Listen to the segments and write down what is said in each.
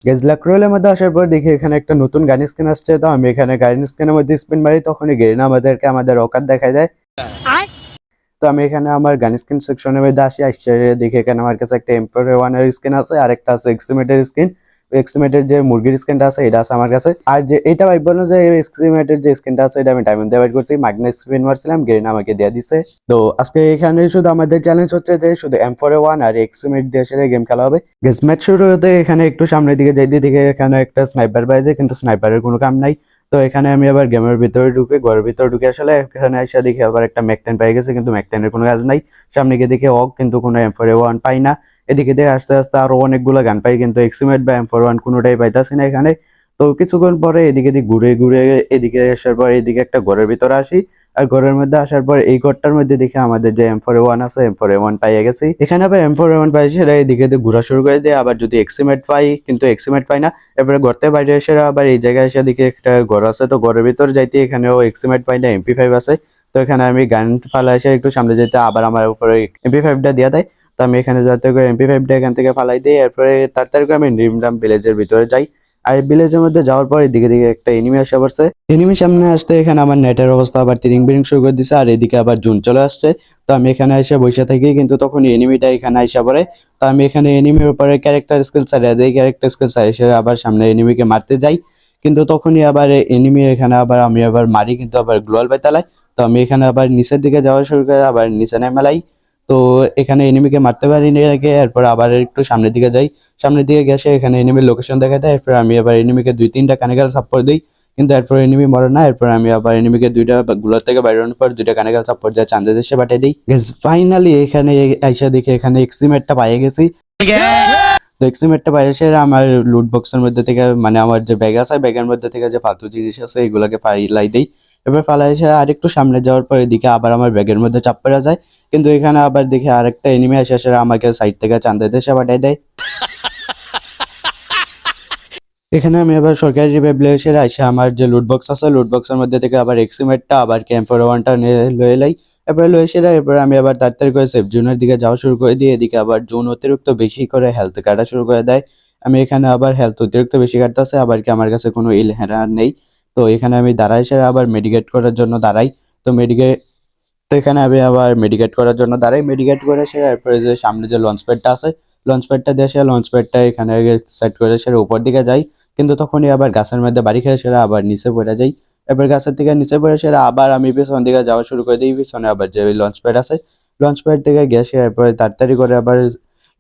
Guys লাক্রোলের মধ্যে আসার পর দেখি এখানে একটা নতুন গান স্কিন আসছে। তো আমি এখানে গান স্কিনের মধ্যে স্পিন মারি, তখনই গেরিনা আমাদেরকে আমাদের অকাত দেখায় দেয়। তো আমি এখানে আমার গান স্কিন সেকশনের মধ্যে আসি, আসছে দেখি এখানে আমার কাছে একটা এম্পায়ার ওয়ানের স্কিন আছে, আর একটা আছে এক্সিমেটের স্কিন। এক্সিমেটের যে মুরগির স্কিনটা আছে এটা আছে আমার কাছে। আর যে এটা ভাই বললো যে এক্সিমেটের যে স্কিনটা আছে এটা আমি ডায়মন্ড দিয়ে বাইট করছি, ম্যাগনেট স্পিন মারছিলাম, গেরিনা আমাকে দিয়ে দিছে। তো আজকে এখানে শুধু আমাদের চ্যালেঞ্জ হচ্ছে যে শুধু M4A1 আর এক্সিমেট দিয়ে সেটা গেম খেলা হবে। গেস ম্যাচ শুরু হতে এখানে একটু সামনের দিকে যাই, দিকে এখানে একটা স্নাইপার পাইছে, কিন্তু স্নাইপারের কোনো কাম নাই। তো এখানে আমি আবার গেমের ভিতরে ঢুকে ঘরের ভিতরে ঢুকে আসলে এখানে এসে দেখি আবার একটা ম্যাকটেন পেয়ে গেছে, কিন্তু ম্যাকটেনের কোনো কাজ নাই। সামনে গিয়ে দেখি কিন্তু কোনো M4A1 পাই না। এদিকে দিয়ে আস্তে আস্তে আরো অনেকগুলো গান পাই, কিন্তু এক্সিমেট বা M4A1 কোনোটাই পাইতাছি না এখানে। তো কিছুক্ষণ পরে এদিকে দিকে ঘুরে ঘুরে এদিকে আসার পর এদিকে একটা ঘরের ভিতরে আসি। আর ঘরের মধ্যে আসার পর এই ঘরটার মধ্যে দেখি আমাদের যে M4A1 আছে M4A1 পাইয়ে গেছি। এখানে আবার M4A1 পাই সেটা এদিকে দিয়ে ঘোরা শুরু করে দিয়ে আবার যদি এক্সিমেট পাই, কিন্তু এক্সিমেট পাই না। এরপরে ঘর থেকে বাইরে এসে আবার এই জায়গায় এসে দিকে একটা ঘর আছে, তো ঘরের ভিতর যাইতে এখানেও এক্সিমেট পাই না, MP5 আছে। তো এখানে আমি গান ফালা এসে একটু সামনে যেতে আবার আমার উপরে MP5টা দিয়ে দেয়। তো আমি এখানে যাতে করে MP5টা এখান থেকে ফালাই দিই, এরপরে তাড়াতাড়ি করে আমি নিমলাম ভিলেজের ভিতরে যাই। আর ভিলেজের মধ্যে যাওয়ার পর এদিকে দিকে একটা এনিমি আসে পড়ছে। এনিমি সামনে আসতে এখানে আমার নেটের অবস্থা আবার তিরিং বিরিং শুরু করে দিছে, আর এদিকে আবার জুন চলে আসছে। তো আমি এখানে এসে বসে থাকি, কিন্তু তখন এনিমিটা এখানে আইসা পড়ে। তো আমি এখানে এনিমির উপরে ক্যারেক্টার স্কিল ছাড়িয়ে দিই, ক্যারেক্টার স্কিল ছাড়িয়ে আবার সামনে এনিমিকে মারতে যাই। কিন্তু তখনই আবার এনিমি এখানে আবার আমি আবার মারি, কিন্তু আবার গ্লোয়াল পাইতালাই। তো আমি এখানে আবার নিচের দিকে যাওয়া শুরু করে আবার নিচে নেমেলাই। তো এখানে এনিমিকে মারতে পারিনি আগে, এরপর আবার একটু সামনের দিকে যাই। সামনের দিকে গেছে এখানে এনিমির লোকেশন দেখা দেয়, এরপর আমি আবার এনিমিকে 2-3টা কানেগাল সাপোর্ট দিই। কিন্তু এরপর এনিমি মরে না, এরপর আমি আবার এনিমিকে দুইটা গুলোর থেকে বাইরে হওয়ার পর দুইটা কানেগাল সাপোর্ট দিয়ে চাঁদে দেশে পাঠিয়ে দিই। ফাইনালি এখানে আইসা দেখে এখানে এক্সিমেটটা পাইয়ে গেছি। তো এক্সিমেটটা বাইরে এসে আমার লুট বক্সের মধ্যে থেকে মানে আমার যে ব্যাগ আছে ব্যাগের মধ্যে থেকে যে ফালতু জিনিস আছে এগুলোকে ফালাই দিই। এবার ফালাই এসে আরেকটু সামনে যাওয়ার পর এদিকে আবার আমার ব্যাগের মধ্যে চাপ পড়ে যায়। কিন্তু এখানে আবার দেখি আরেকটা এনিমি এসে আমাকে সাইড থেকে চাঁদে দেশে পাঠিয়ে দেয়। এখানে আমি আবার সরকারি রিভ্যাবলিউশন আইসা আমার যে লুট বক্স আছে লুট বক্সের মধ্যে থেকে আবার এক্সিমেটটা আবার ক্যাম্প 1টা লয়ে লাই। এরপরে লয়ে এসে এরপরে আমি আবার তাড়াতাড়ি করে সেফ জোনের দিকে যাওয়া শুরু করে দিই। এদিকে আবার জোন অতিরিক্ত বেশি করে হেলথ কাটা শুরু করে দেয়। আমি এখানে আবার হেলথ অতিরিক্ত বেশি কাটতেছে, আবার কি আমার কাছে কোনো ইলহেরা নেই। তো এখানে আমি দাঁড়াই এসে আবার মেডিকেট করার জন্য দাঁড়াই। তো তো এখানে আমি আবার মেডিকেট করার জন্য দাঁড়াই, মেডিকেট করে সে এরপরে যে সামনে যে লঞ্চ প্যাডটা আছে লঞ্চ প্যাডটা দিয়ে সে লঞ্চ প্যাডটা এখানে সেট করে সে উপর দিকে যাই। কিন্তু তখনই আবার গাছের মধ্যে বাড়ি খেয়ে সেরা আবার নিচে পড়ে যাই। এবার গাছের থেকে নিচে পড়ে সেরা আবার আমি পিছন দিকে যাওয়া শুরু করে দিই। পিছনে আবার যে লঞ্চ প্যাড আছে লঞ্চ প্যাড থেকে গ্যাসে এরপরে তাড়াতাড়ি করে আবার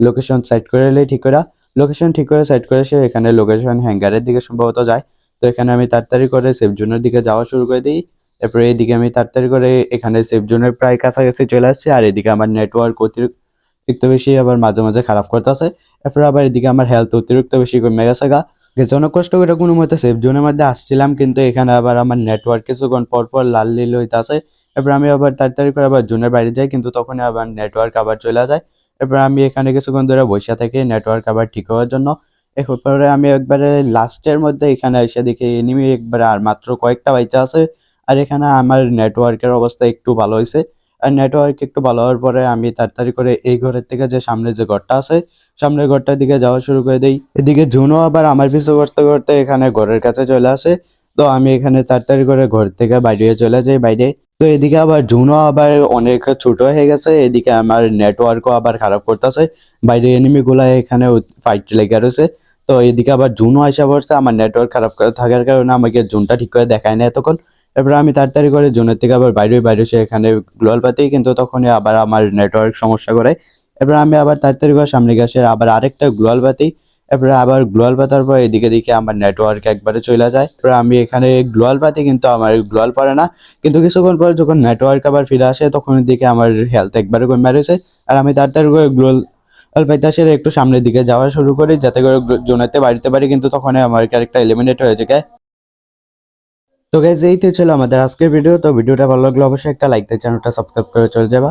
লোকেশন সেট করে এলে ঠিক করে লোকেশন ঠিক করে সেট করে সে এখানে লোকেশন হ্যাঙ্গারের দিকে সম্ভবত যায়। তো এখানে আমি তাড়াতাড়ি করে সেফ জোনের দিকে যাওয়া শুরু করে দিই। এরপরে এদিকে আমি তাড়াতাড়ি করে এখানে সেফ জোনের প্রায় কাছাকাছি চলে আসছি, আর এদিকে আমার নেটওয়ার্ক অতিরিক্ত বেশি আবার মাঝে মাঝে খারাপ করতেছে। এরপরে আবার এদিকে আমার হেলথ অতিরিক্ত বেশি কমে গেছে গা। অনেক কষ্ট করে কোনো মতে সেফ জোনের মধ্যে আসছিলাম, কিন্তু এখানে আবার আমার নেটওয়ার্ক কিছুক্ষণ পর পর লাল নীল হইতাছে। এরপর আমি আবার তাড়াতাড়ি করে আবার জোনের বাইরে যাই, কিন্তু তখন আবার নেটওয়ার্ক আবার চলে যায়। এরপর আমি এখানে কিছুক্ষণ ধরে বসে থাকি নেটওয়ার্ক আবার ঠিক হওয়ার জন্য। এরপরে আমি একবারে লাস্টের মধ্যে এখানে এসে দেখি এনিমি একবারে আর মাত্র কয়েকটা বাইচা আছে। আর এখানে আমার নেটওয়ার্কের অবস্থা একটু ভালো হয়েছে। আর নেটওয়ার্ক একটু ভালো হওয়ার পরে আমি তাড়াতাড়ি করে এই ঘরের থেকে যে সামনে যে ঘরটা আছে সামনের ঘরটার দিকে যাওয়া শুরু করে দেই। এদিকে জুনও আবার আমার পিছু করতে করতে এখানে ঘরের কাছে চলে আসে। তো আমি এখানে তাড়াতাড়ি করে ঘর থেকে বাইরে চলে যাই বাইরে। তো এদিকে আবার জুনও আবার অনেক ছোট হয়ে গেছে, এদিকে আমার নেটওয়ার্কও আবার খারাপ করতেছে। বাইরে এনিমি গুলা এখানে ফাইট লেগে রয়েছে। তো এদিকে আবার জুনও আসা পড়ছে, আমার নেটওয়ার্ক খারাপ থাকার কারণে আমাকে জুনটা ঠিক করে দেখায় না এতক্ষণ। এবার আমি তাড়াতাড়ি করে জোনের থেকে আবার বাইরে সে এখানে গ্লোয়াল পাতি, কিন্তু তখনই আবার আমার নেটওয়ার্ক সমস্যা করে। এবার আমি আবার তাড়াতাড়ি করে সামনে গেছে আবার আরেকটা গ্লোয়াল পাতি। এরপরে আবার গ্লোয়াল পাতার পর এদিকে দেখি আমার নেটওয়ার্ক একবারে চলে যায়। এরপর আমি এখানে গ্লোয়াল পাতি, কিন্তু আমার গ্লোয়াল পড়ে না। কিন্তু কিছুক্ষণ পর যখন নেটওয়ার্ক আবার ফিরে আসে তখন দিকে আমার হেলথ একবারে কমে রয়েছে। আর আমি তাড়াতাড়ি করে গ্লোয়াল পাইতাসের একটু সামনের দিকে যাওয়া শুরু করি যাতে করে জোনেতে বাড়িতে পারি, কিন্তু তখন আমার ক্যারেক্টার এলিমিনেট হয়ে যায়। তো গাইজ এই তো ছিল আমাদের আজকের ভিডিও। তো ভিডিওটা ভালো লাগলে অবশ্যই একটা লাইক দিয়ে চ্যানেলটা সাবস্ক্রাইব করে চলে যাবা।